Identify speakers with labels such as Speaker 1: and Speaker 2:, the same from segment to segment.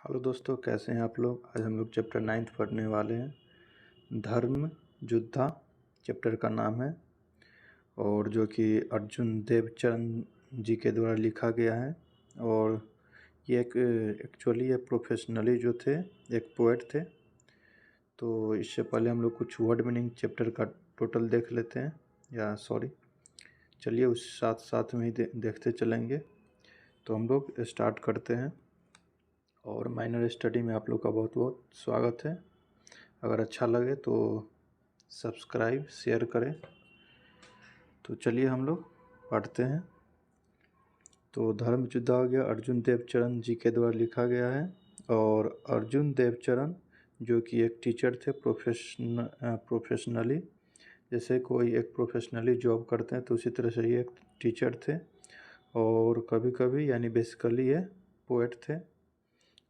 Speaker 1: Hello दोस्तों, कैसे हैं आप लोग। आज हम लोग चैप्टर 9 पढ़ने वाले हैं। धर्म युद्धा चैप्टर का नाम है और जो कि अर्जुन देवचंद जी के द्वारा लिखा गया है। और ये एक एक्चुअली ये प्रोफेशनली जो थे एक पोएट थे। तो इससे पहले हम लोग कुछ वर्ड मीनिंग चैप्टर का टोटल देख लेते हैं, या सॉरी चलिए उस साथ साथ में ही देखते चलेंगे। तो हम लोग स्टार्ट करते हैं। और माइनर स्टडी में आप लोग का बहुत बहुत स्वागत है। अगर अच्छा लगे तो सब्सक्राइब शेयर करें। तो चलिए हम लोग पढ़ते हैं। तो धर्म युद्ध हो गया, अर्जुन देवचरण जी के द्वारा लिखा गया है। और अर्जुन देवचरण जो कि एक टीचर थे प्रोफेशनली, जैसे कोई एक प्रोफेशनली जॉब करते हैं तो उसी तरह से ये एक टीचर थे। और कभी कभी यानी बेसिकली ये पोएट थे,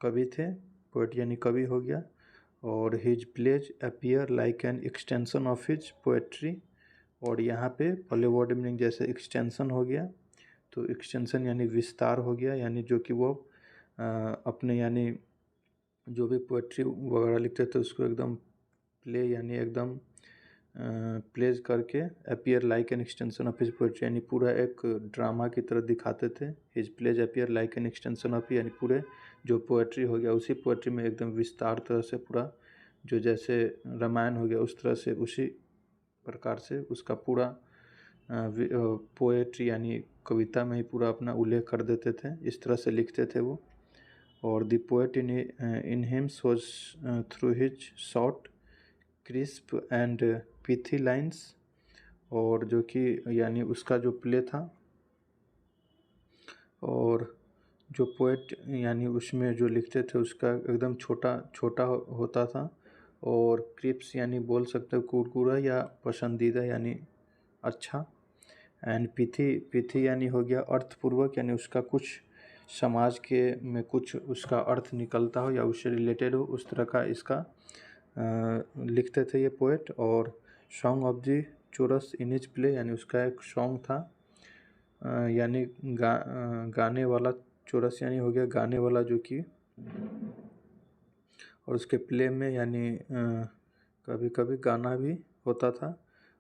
Speaker 1: कवि थे। पोएट यानी कवि हो गया। और his plays appear like an extension of his poetry. और यहाँ पे पहले वर्ड मीनिंग जैसे एक्सटेंशन हो गया, तो एक्सटेंशन यानी विस्तार हो गया, यानी जो कि वो अपने यानी जो भी पोएट्री वगैरह लिखते थे उसको एकदम प्ले यानी एकदम प्लेज करके appear like an extension of his poetry यानी पूरा एक ड्रामा की तरह दिखाते थे। His plays appear like an extension of यानी पूरे जो पोएट्री हो गया उसी पोएट्री में एकदम विस्तार तरह से पूरा जो जैसे रामायण हो गया उस तरह से उसी प्रकार से उसका पूरा पोएट्री यानी कविता में ही पूरा अपना उल्लेख कर देते थे। इस तरह से लिखते थे वो। और the poet in him shows through his short crisp and pithy lines. और जो कि यानी उसका जो प्ले था और जो पोएट यानी उसमें जो लिखते थे उसका एकदम छोटा छोटा होता था। और क्रिप्स यानी बोल सकते हो कुरकुरा या पसंदीदा यानी अच्छा। एंड पिथी यानी हो गया अर्थपूर्वक, यानी उसका कुछ समाज के में कुछ उसका अर्थ निकलता हो या उससे रिलेटेड हो उस तरह का इसका लिखते थे ये पोएट। और song of the chorus in his play यानी उसका एक सॉन्ग था यानी गाने वाला। चोरस यानी हो गया गाने वाला जो कि, और उसके प्ले में यानी कभी कभी गाना भी होता था।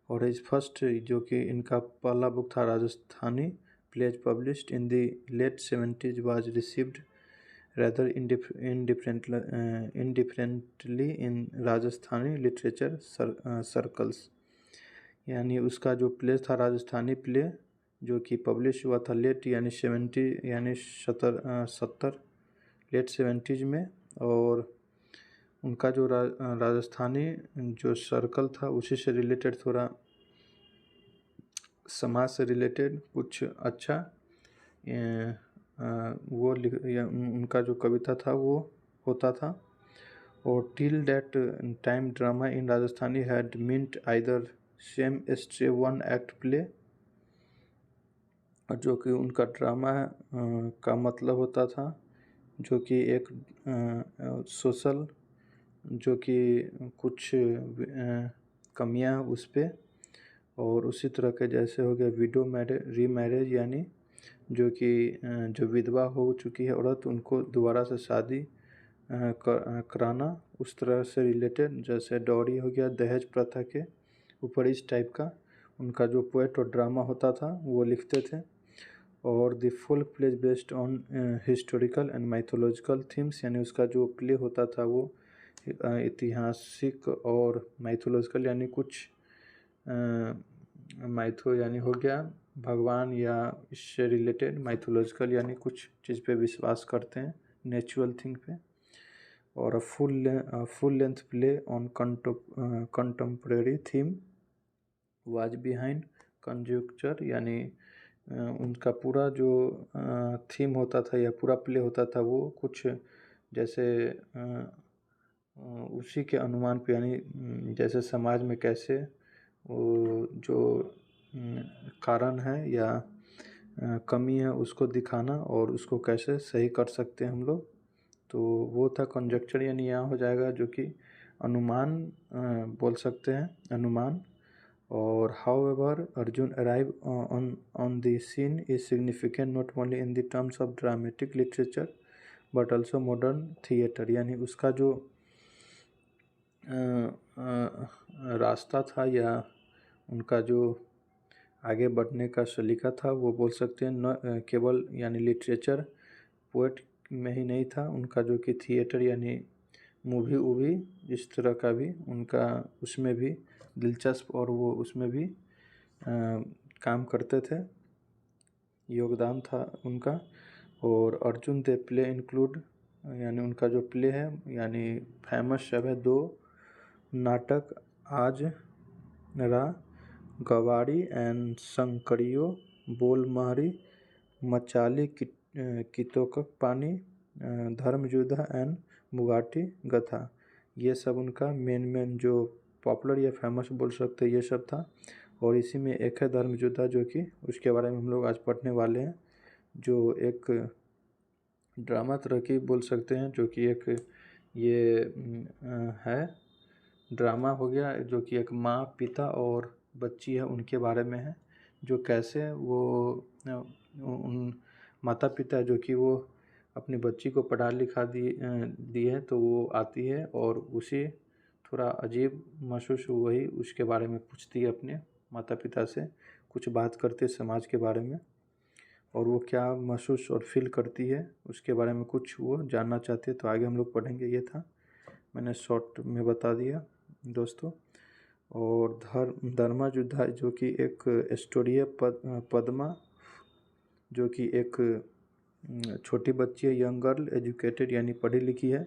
Speaker 1: और इज फर्स्ट जो कि इनका पहला बुक था Rajasthani plays published in the late 70s was received rather indifferently in Rajasthani literature circles. यानी उसका जो प्ले था राजस्थानी प्ले जो कि पब्लिश हुआ था लेट यानी 70 यानी 70 लेट 70s में। और उनका जो राजस्थानी जो सर्कल था उसी से रिलेटेड थोड़ा समाज से रिलेटेड कुछ अच्छा वो उनका जो कविता था वो होता था। और till that time drama in Rajasthani had meant either same stray one act play, और जो कि उनका ड्रामा का मतलब होता था जो कि एक सोशल जो कि कुछ कमियां उस पर। और उसी तरह के जैसे हो गया विडो रीमैरेज यानी जो कि जो विधवा हो चुकी है औरत उनको दोबारा से शादी कराना, उस तरह से रिलेटेड जैसे डॉरी हो गया दहेज प्रथा के ऊपर इस टाइप का उनका जो पोएट और ड्रामा होता था वो लिखते थे। और the full play based on historical and mythological themes यानी उसका जो प्ले होता था वो ऐतिहासिक और माइथोलॉजिकल यानी कुछ माइथो यानी हो गया भगवान या इससे रिलेटेड, माइथोलॉजिकल यानी कुछ चीज़ पे विश्वास करते हैं नेचुरल थिंग पे। और full length play on contemporary theme was behind conjuncture यानी उनका पूरा जो थीम होता था या पूरा प्ले होता था वो कुछ जैसे उसी के अनुमान पे यानी जैसे समाज में कैसे वो जो कारण है या कमी है उसको दिखाना और उसको कैसे सही कर सकते हैं हम लोग। तो वो था कंजक्चर यानी यहाँ हो जाएगा जो कि अनुमान बोल सकते हैं अनुमान। और however Arjun arrive on the scene is significant not only in the terms of dramatic literature but also modern theatre, यानी उसका जो रास्ता था या उनका जो आगे बढ़ने का सलीका था वो बोल सकते हैं न केवल यानी लिटरेचर पोएट में ही नहीं था, उनका जो कि थिएटर यानी मूवी वूवी इस तरह का भी उनका उसमें भी दिलचस्प और वो उसमें भी काम करते थे, योगदान था उनका। और अर्जुन देव प्ले इंक्लूड यानी उनका जो प्ले है यानी फेमस सब है 2 नाटक, आज रा गवारी एंड शंकरियो, बोलमहरी, मचाली कितोकक पानी, धर्मयुद्ध एंड मुगाटी गथा। ये सब उनका मेन जो पॉपुलर या फेमस बोल सकते ये सब था। और इसी में एक है धर्मयुद्ध जो कि उसके बारे में हम लोग आज पढ़ने वाले हैं, जो एक ड्रामा तरह की बोल सकते हैं, जो कि एक ये है ड्रामा हो गया जो कि एक माँ पिता और बच्ची है उनके बारे में है, जो कैसे वो उन माता पिता जो कि वो अपनी बच्ची को पढ़ा लिखा दी है, तो वो आती है और उसे थोड़ा अजीब महसूस वही उसके बारे में पूछती है अपने माता पिता से, कुछ बात करते समाज के बारे में, और वो क्या महसूस और फील करती है उसके बारे में कुछ वो जानना चाहते हैं। तो आगे हम लोग पढ़ेंगे, ये था मैंने शॉर्ट में बता दिया दोस्तों। और धर्मयुद्ध जो कि एक स्टोरी है पद्मा, जो कि एक छोटी बच्ची है, यंग गर्ल, एजुकेटेड यानी पढ़ी लिखी है,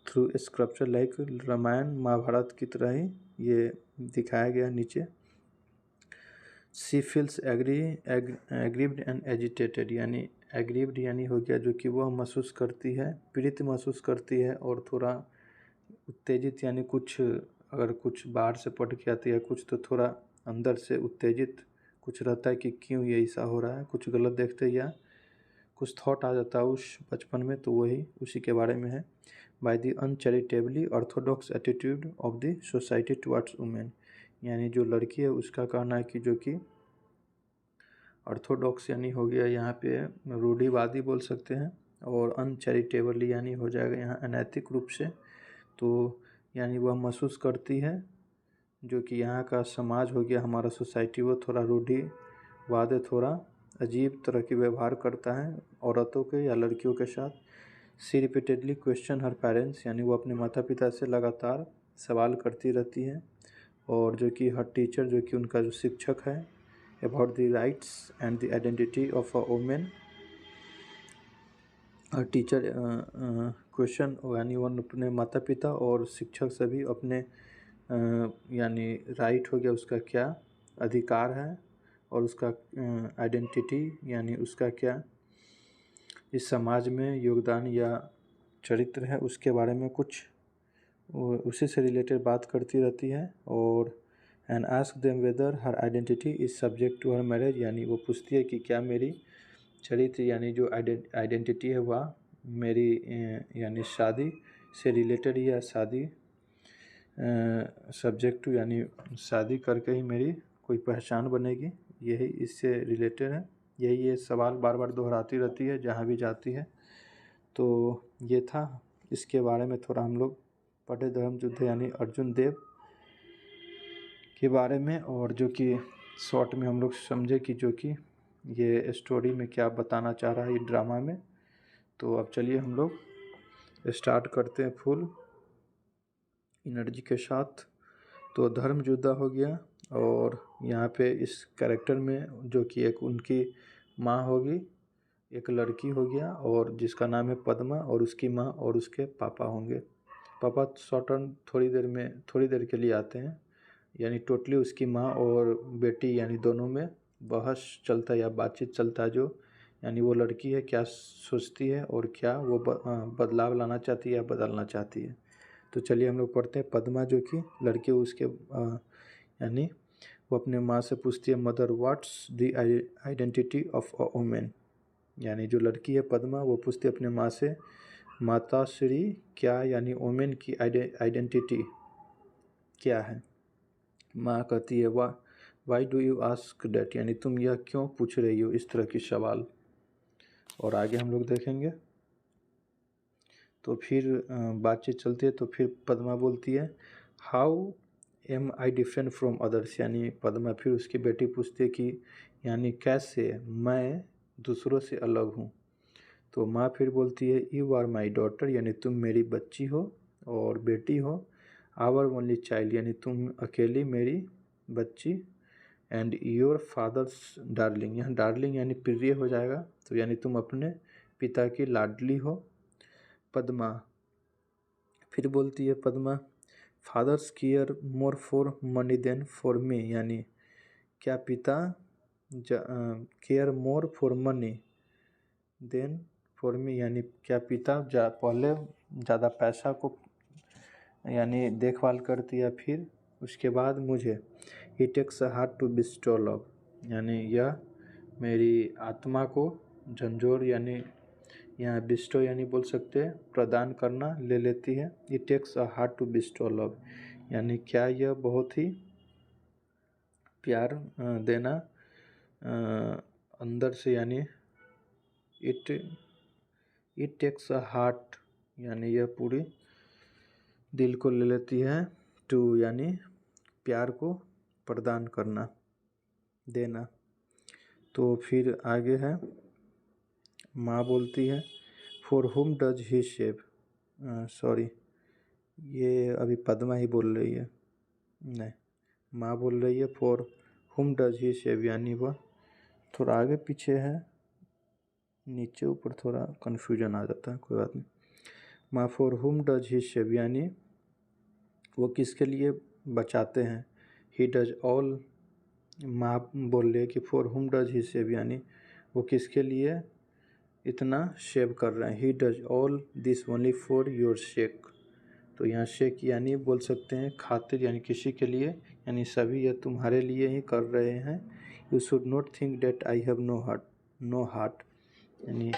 Speaker 1: थ्रू स्क्रप्चर लाइक रामायण महाभारत की तरह ही ये दिखाया गया नीचे। सी फील्स एग्रीव्ड एंड एजिटेटेड, यानी एग्रीव्ड यानी हो गया जो कि वह महसूस करती है, पीड़ित महसूस करती है, और थोड़ा उत्तेजित यानी कुछ अगर कुछ बाहर से पढ़ के आती है कुछ तो थोड़ा अंदर से उत्तेजित कुछ रहता है कि क्यों ये ऐसा हो रहा है, कुछ गलत देखते या कुछ थॉट आ जाता है उस बचपन में, तो वही उसी के बारे में है। By the uncharitably orthodox attitude of the society towards women, यानी जो लड़की है उसका कहना है कि जो कि ऑर्थोडॉक्स यानी हो गया यहाँ पे रूढ़िवादी बोल सकते हैं, और अनचैरिटेबली यानी हो जाएगा यहाँ अनैतिक रूप से, तो यानी वह महसूस करती है जो कि यहाँ का समाज हो गया हमारा सोसाइटी वो थोड़ा रूढ़िवाद है, थोड़ा अजीब तरह की व्यवहार करता है औरतों के या लड़कियों के साथ। सी रिपीटेडली क्वेश्चन हर पेरेंट्स, यानी वो अपने माता पिता से लगातार सवाल करती रहती है, और जो कि हर टीचर जो कि उनका जो शिक्षक है, about the rights and the identity of a women. Teacher question यानी वो अपने माता पिता और शिक्षक से भी अपने यानी राइट हो गया उसका क्या अधिकार है, और उसका आइडेंटिटी यानी उसका क्या इस समाज में योगदान या चरित्र है उसके बारे में कुछ उसी से रिलेटेड बात करती रहती है। और and ask them whether her identity is subject to her marriage, यानी वो पूछती है कि क्या मेरी चरित्र यानी जो आइडेंटिटी है वह मेरी यानी शादी से रिलेटेड या शादी सब्जेक्ट टू यानी शादी करके ही मेरी कोई पहचान बनेगी, यही इससे रिलेटेड है। यही ये सवाल बार बार दोहराती रहती है जहाँ भी जाती है। तो ये था इसके बारे में थोड़ा हम लोग पढ़े धर्मयुद्ध यानी अर्जुन देव के बारे में, और जो कि शॉर्ट में हम लोग समझे कि जो कि ये स्टोरी में क्या बताना चाह रहा है ये ड्रामा में। तो अब चलिए हम लोग स्टार्ट करते हैं फुल एनर्जी के साथ। तो धर्मयुद्ध हो गया, और यहाँ पे इस कैरेक्टर में जो कि एक उनकी माँ होगी, एक लड़की हो गया और जिसका नाम है पद्मा, और उसकी माँ और उसके पापा होंगे। पापा शॉर्ट टर्म थोड़ी देर के लिए आते हैं, यानी टोटली उसकी माँ और बेटी यानी दोनों में बहस चलता है या बातचीत चलता है, जो यानी वो लड़की है क्या सोचती है और क्या वो बदलाव लाना चाहती है या बदलना चाहती है। तो चलिए हम लोग पढ़ते हैं। पद्मा जो कि लड़की उसके यानी वो अपने माँ से पूछती है mother what's the identity of a women, यानी जो लड़की है पद्मा वो पूछती है अपने माँ से माता श्री क्या यानी वुमेन की आइडेंटिटी क्या है। माँ कहती है why do you ask that, यानी तुम यह क्यों पूछ रही हो इस तरह की सवाल। और आगे हम लोग देखेंगे। तो फिर बातचीत चलती है। तो फिर पद्मा बोलती है how am I different from others, यानी पद्मा फिर उसकी बेटी पूछती है कि यानी कैसे मैं दूसरों से अलग हूँ। तो माँ फिर बोलती है यू आर माई डॉटर, यानी तुम मेरी बच्ची हो और बेटी हो। आवर ओनली चाइल्ड, यानी तुम अकेली मेरी बच्ची। एंड योर फादर्स डार्लिंग, यहाँ डार्लिंग यानी प्रिय हो जाएगा, तो यानी तुम अपने पिता की लाडली हो। पद्मा फिर बोलती है Padma fathers care more for money than for me, यानी क्या पिता care more for money than for me, यानी क्या पिता पहले ज़्यादा पैसा को यानी देखभाल करती है फिर उसके बाद मुझे। He takes a heart to bestow love, यानी यह मेरी आत्मा को झंझोर यानी यहाँ बिस्टो यानी बोल सकते हैं प्रदान करना ले लेती है। It takes a heart to bestow love, यानी क्या यह बहुत ही प्यार देना अंदर से, यानी इट टेक्स अ हार्ट, यानी यह पूरी दिल को ले लेती है। टू यानी प्यार को प्रदान करना देना। तो फिर आगे है माँ बोलती है फॉर हुम डज ही शेव, सॉरी ये अभी पद्मा ही बोल रही है, नहीं माँ बोल रही है फॉर हुम डज ही शेव, यानी वह थोड़ा आगे पीछे है, नीचे ऊपर थोड़ा कन्फ्यूजन आ जाता है, कोई बात नहीं। माँ फॉर हुम डज ही शेव, यानी वो किसके लिए बचाते हैं। ही डज ऑल, माँ बोल रही है कि फॉर हुम डज ही शेव, यानी वो किसके लिए इतना शेव कर रहे हैं। He does all this only for your shake, तो यहाँ शेक यानी बोल सकते हैं खातिर, यानी किसी के लिए, यानी सभी यह तुम्हारे लिए ही कर रहे हैं। You should not think that I have no heart, यानी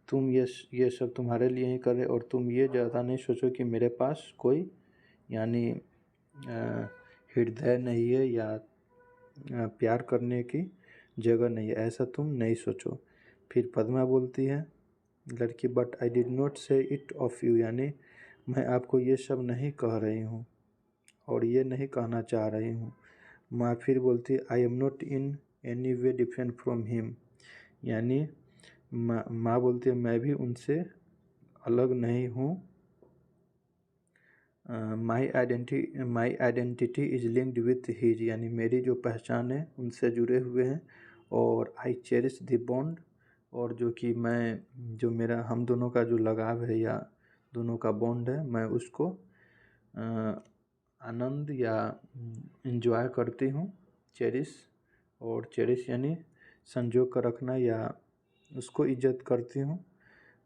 Speaker 1: तुम ये सब तुम्हारे लिए ही कर रहे, और तुम ये ज़्यादा नहीं सोचो कि मेरे पास कोई यानी हृदय नहीं है या प्यार करने की जगह नहीं है, ऐसा तुम नहीं सोचो। फिर पद्मा बोलती है लड़की बट आई डिड नॉट से इट ऑफ यू, यानी मैं आपको ये सब नहीं कह रही हूँ और ये नहीं कहना चाह रही हूँ। माँ फिर बोलती है I am not in any way different from him, यानी माँ बोलती है मैं भी उनसे अलग नहीं हूँ। My identity is linked with his, यानी मेरी जो पहचान है उनसे जुड़े हुए हैं। और आई चेरिश द बॉन्ड, और जो कि मैं जो मेरा हम दोनों का जो लगाव है या दोनों का बॉन्ड है, मैं उसको आनंद या इंजॉय करती हूँ। चेरिश, और चेरिश यानी संजो कर रखना या उसको इज्जत करती हूँ।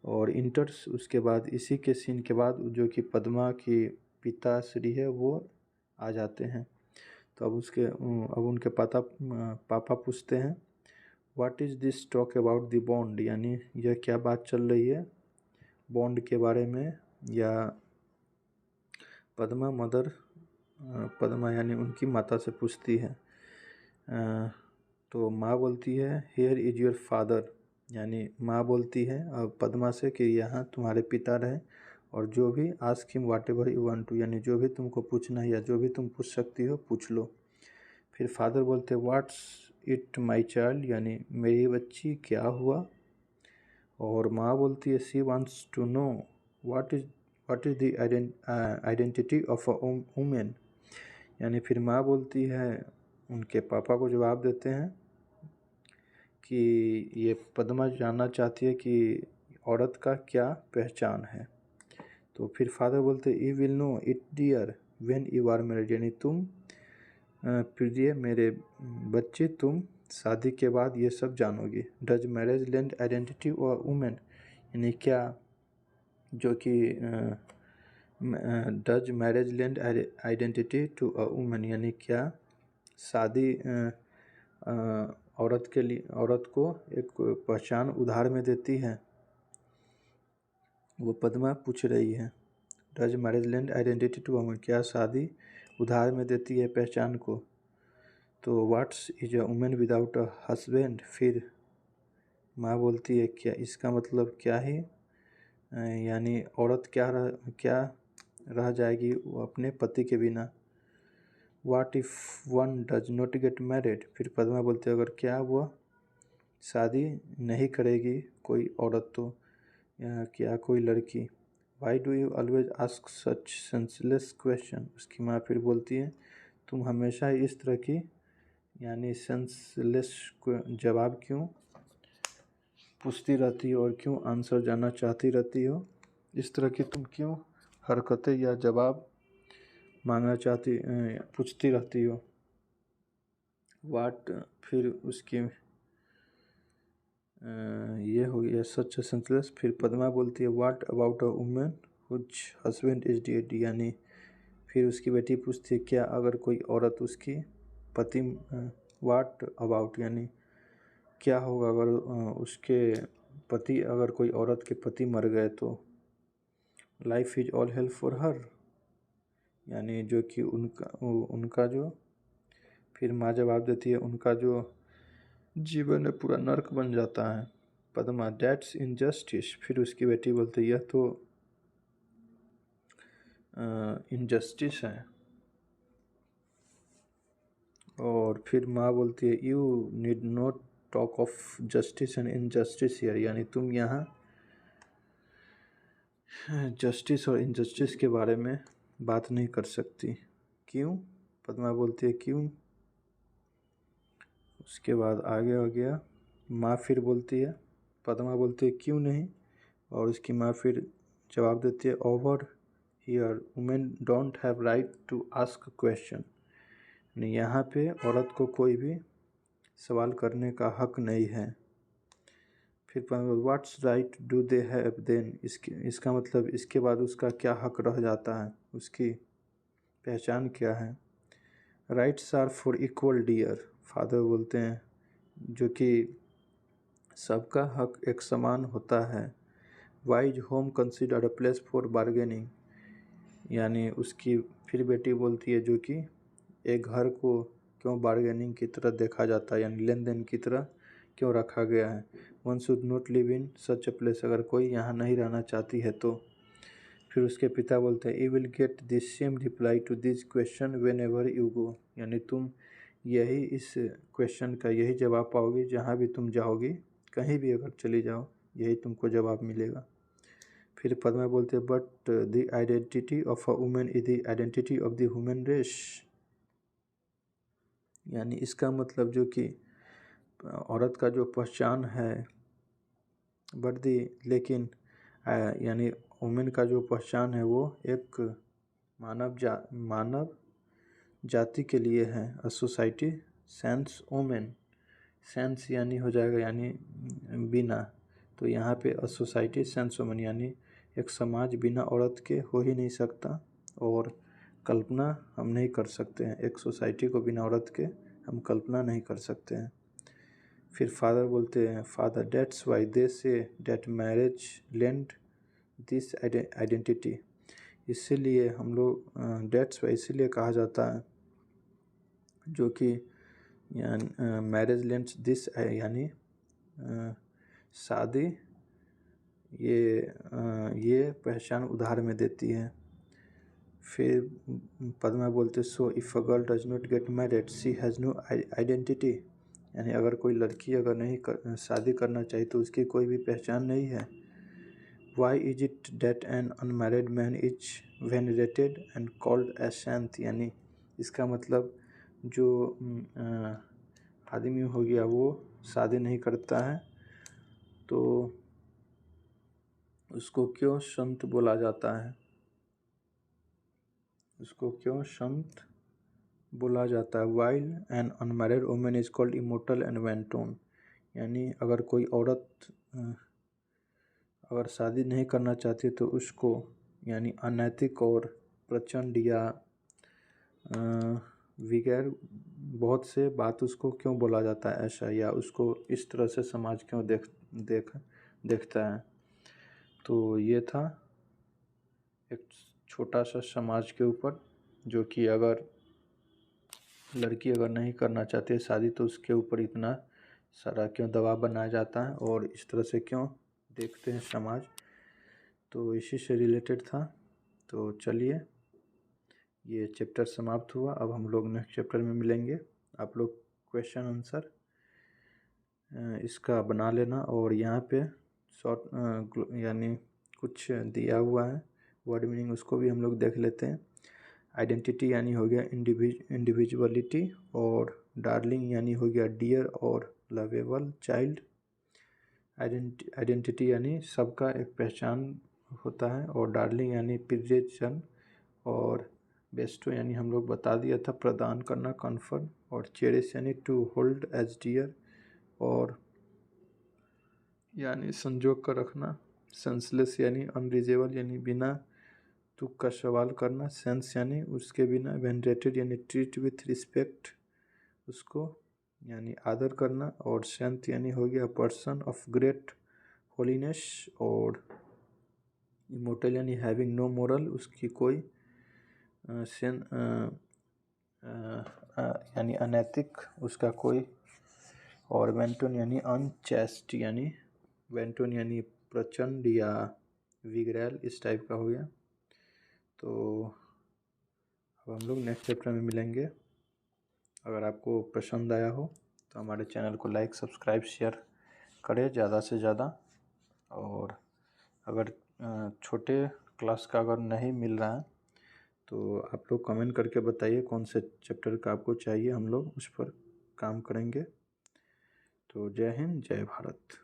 Speaker 1: और इंटर्स उसके बाद इसी के सीन के बाद जो कि पद्मा की पिताश्री है वो आ जाते हैं। तो अब उनके पापा पूछते हैं what is this talk about the bond, यानी यह क्या बात चल रही है बॉन्ड के बारे में। या पद्मा यानी उनकी माता से पूछती है। तो माँ बोलती है हियर इज योर फादर, यानी माँ बोलती है पद्मा से कि यहाँ तुम्हारे पिता रहे, और जो भी ask him whatever you want to, यानी जो भी तुमको पूछना है या जो भी तुम पूछ सकती हो पूछ लो। फिर फादर बोलते व्हाट्स इट माई चाइल्ड, यानी मेरी बच्ची क्या हुआ। और माँ बोलती है she wants to know what is the identity of a women, यानी फिर माँ बोलती है उनके पापा को जवाब देते हैं कि ये पद्मा जानना चाहती है कि औरत का क्या पहचान है। तो फिर फादर बोलते you will know it dear when you are married, यानी तुम प्रिय मेरे बच्चे तुम शादी के बाद ये सब जानोगे। डज मैरिज लैंड आइडेंटिटी और वुमेन, यानी क्या जो कि does marriage land identity to a women, यानी क्या शादी औरत के लिए औरत को एक पहचान उधार में देती है, वो पद्मा पूछ रही है। Does marriage land identity to women, क्या शादी उधार में देती है पहचान को। तो what's is a women without a husband, फिर माँ बोलती है क्या इसका मतलब क्या है यानी औरत क्या रह जाएगी वो अपने पति के बिना। What if one does not get married, फिर पद्मा बोलती है अगर क्या वह शादी नहीं करेगी कोई औरत तो या क्या कोई लड़की। Why do you always ask such senseless question, उसकी माँ फिर बोलती है तुम हमेशा इस तरह की यानी सेंसलेस जवाब क्यों पूछती रहती हो और क्यों आंसर जानना चाहती रहती हो, इस तरह की तुम क्यों हरकतें या जवाब मांगना पूछती रहती हो। वाट फिर उसकी ये हो गया सच सेंसलेस। फिर पद्मा बोलती है what about a woman whose husband is dead, यानी फिर उसकी बेटी पूछती है क्या अगर कोई औरत उसकी पति वाट अबाउट यानी क्या होगा अगर उसके पति अगर कोई औरत के पति मर गए तो। Life is all help for her, यानी जो कि उनका जो फिर माँ जवाब देती है उनका जो जीवन में पूरा नर्क बन जाता है। पद्मा दैट्स इनजस्टिस, फिर उसकी बेटी बोलती है यह तो इनजस्टिस है। और फिर माँ बोलती है you need not talk of justice and injustice here, यानी तुम यहाँ जस्टिस और इनजस्टिस के बारे में बात नहीं कर सकती। क्यों, पद्मा बोलती है क्यों। उसके बाद आगे हो गया माँ फिर बोलती है पद्मा बोलती है क्यों नहीं, और उसकी माँ फिर जवाब देती है over here women don't have right to ask question, यहाँ पे औरत को कोई भी सवाल करने का हक नहीं है। फिर what's right do they have then, इसका मतलब इसके बाद उसका क्या हक रह जाता है, उसकी पहचान क्या है। Rights are for equal dear, father बोलते हैं जो कि सबका हक एक समान होता है। Wise home considered a place for bargaining, यानी उसकी फिर बेटी बोलती है जो कि एक घर को क्यों बार्गेनिंग की तरह देखा जाता है, यानी लेन देन की तरह क्यों रखा गया है। One should not live in such a place, अगर कोई यहाँ नहीं रहना चाहती है तो। फिर उसके पिता बोलते हैं you will get this same reply to this question whenever you go, यानी तुम यही इस क्वेश्चन का यही जवाब पाओगे जहाँ भी तुम जाओगी, कहीं भी अगर चली जाओ यही तुमको जवाब मिलेगा। फिर पद्मा बोलते हैं but the identity of a women is the identity of the human race, यानी इसका मतलब जो कि औरत का जो पहचान है बट दी लेकिन यानी वुमेन का जो पहचान है वो एक मानव जाति के लिए है। A society sense women, sense यानी हो जाएगा यानी बिना, तो यहाँ पे अ सोसाइटी सेंस वुमेन यानी एक समाज बिना औरत के हो ही नहीं सकता, और कल्पना हम नहीं कर सकते हैं एक सोसाइटी को बिना औरत के, हम कल्पना नहीं कर सकते हैं। फिर फादर बोलते हैं father dates why they say that marriage lend this identity, इसीलिए हम लोग डेट्स वाई इसीलिए कहा जाता है जो कि मैरिज लेंड्स दिस यानी शादी ये पहचान उधार में देती है। फिर पद्मा बोलते so if a girl does not get married she has no identity, यानी अगर कोई लड़की अगर नहीं शादी करना चाहिए तो उसकी कोई भी पहचान नहीं है। Why is it that an unmarried man is venerated and called a saint, यानी इसका मतलब जो आदमी हो गया वो शादी नहीं करता है तो उसको क्यों संत बोला जाता है, उसको क्यों संत बोला जाता है। While an unmarried women is called immortal and wanton, यानी अगर कोई औरत अगर शादी नहीं करना चाहती तो उसको यानी अनैतिक और प्रचंड या विगैर बहुत से बात उसको क्यों बोला जाता है ऐसा, या उसको इस तरह से समाज क्यों देखता है। तो ये था एक छोटा सा समाज के ऊपर जो कि अगर लड़की अगर नहीं करना चाहती है शादी तो उसके ऊपर इतना सारा क्यों दबाव बनाया जाता है और इस तरह से क्यों देखते हैं समाज। तो इसी से रिलेटेड था। तो चलिए, ये चैप्टर समाप्त हुआ। अब हम लोग नेक्स्ट चैप्टर में मिलेंगे। आप लोग क्वेश्चन आंसर इसका बना लेना, और यहाँ पे शॉर्ट यानी कुछ दिया हुआ है वर्ड मीनिंग, उसको भी हम लोग देख लेते हैं। आइडेंटिटी यानी हो गया इंडिविजुअलिटी, और डार्लिंग यानी हो गया डियर और लवेबल चाइल्ड। आइडेंटिटी यानी सबका एक पहचान होता है, और डार्लिंग यानी प्रियजन, और बेस्टो यानी हम लोग बता दिया था प्रदान करना, कन्फर्म, और चेरिश यानी टू होल्ड एज डियर, और यानी संजोग कर रखना। सेंसलेस यानी अनरीजनेबल यानी बिना तुक का सवाल करना। सेंस यानी उसके बिना। वेनरेटेड यानी ट्रीट विथ रिस्पेक्ट, उसको यानी आदर करना। और सेंट यानी हो गया पर्सन ऑफ ग्रेट होलीनेस, और इमोर्टल यानी हैविंग नो मोरल, उसकी कोई यानी अनैतिक, उसका कोई। और वेंटोन यानी अनचेस्ट, यानी वेंटोन यानी प्रचंड या विग्रैल, इस टाइप का हो गया। तो अब हम लोग नेक्स्ट चैप्टर में मिलेंगे। अगर आपको पसंद आया हो तो हमारे चैनल को लाइक, सब्सक्राइब, शेयर करें ज़्यादा से ज़्यादा। और अगर छोटे क्लास का अगर नहीं मिल रहा है तो आप लोग कमेंट करके बताइए कौन से चैप्टर का आपको चाहिए, हम लोग उस पर काम करेंगे। तो जय हिंद, जय भारत।